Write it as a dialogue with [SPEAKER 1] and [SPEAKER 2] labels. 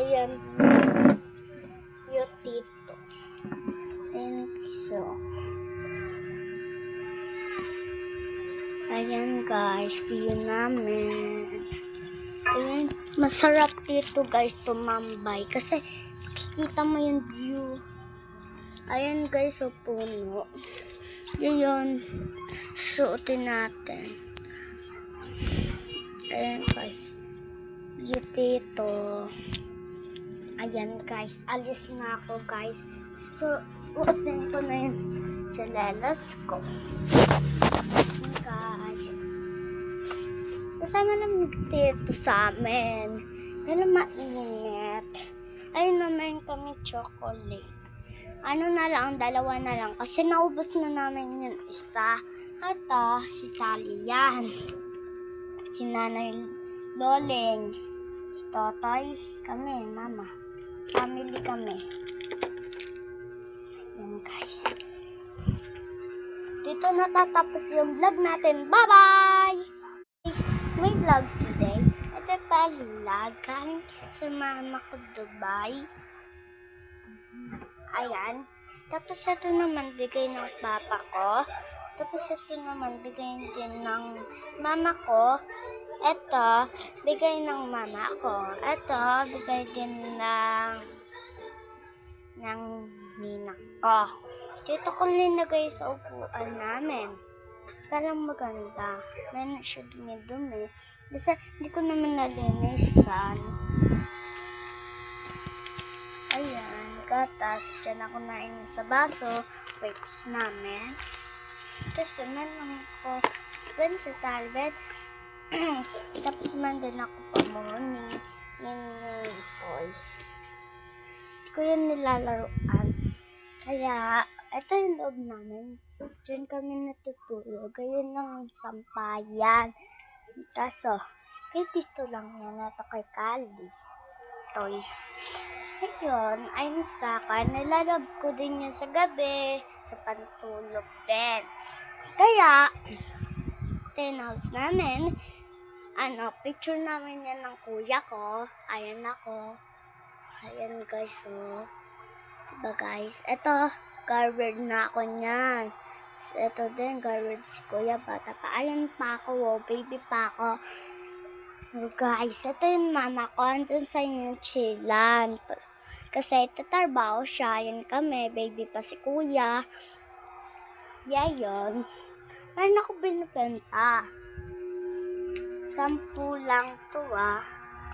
[SPEAKER 1] Ayan. Yung tito. Ayan, piso. Ayan guys, view namin. Ayan, masarap dito guys tumambay kasi makikita mo yung view. Ayan guys, so puno. Yun, suotin natin. Ayan guys, view dito. Ayan guys, alis na ako guys. So, suotin ko na yung chanelas ko. Guys, kasama naman dito sa amin. Dahil mainit. Ayun naman kami chocolate. Ano na lang, dalawa na lang. Kasi naubos na namin yung isa. At si Sally yan. Si Nanay Loleng. Si Totoy. Kami, Mama. Family kami. Ayan guys. Dito natatapos yung vlog natin. Bye-bye! May vlog today. Ito pa vlog. Galing sa mama ko Dubai. Ayan. Tapos ito naman bigay ng papa ko. Tapos ito naman bigay din ng mama ko. Ito, bigay ng mama ko. Ito, bigay din ng ninang ko. Dito ko linagay sa upuan namin. Parang maganda. Meron siya dumi-dumi. Kasi hindi ko naman nalinisan. Ayan, gatas. Diyan ako nain sa baso. Plates namin. Tapos meron ako dun sa talbet. Tapos man din ako pamuni. Yung voice. Hindi ko yun nilalaroan. Kaya, ito yung loob namin. Diyan kami natutulog. Ayun ang sampayan. Kaso, kay dito lang yan. Ito kay Kali. Toys. Ayun, ayun sa akin. Nilalab ko din yan sa gabi. Sa pantulog din. Kaya, tinhouse namin. Picture namin yan ng kuya ko. Ayan ako. Ayan guys, oh. Diba guys? Ito, garbered na ako niyan. Ito din, garbered si kuya. Bata pa. Ayan pa ako, oh. Baby pa ako. So guys, ito yung mama ko. Andun sa inyong chilan. Kasi tatarbaho siya. Ayan kami. Baby pa si kuya. Yun. Meron ako binibenta. 10 lang to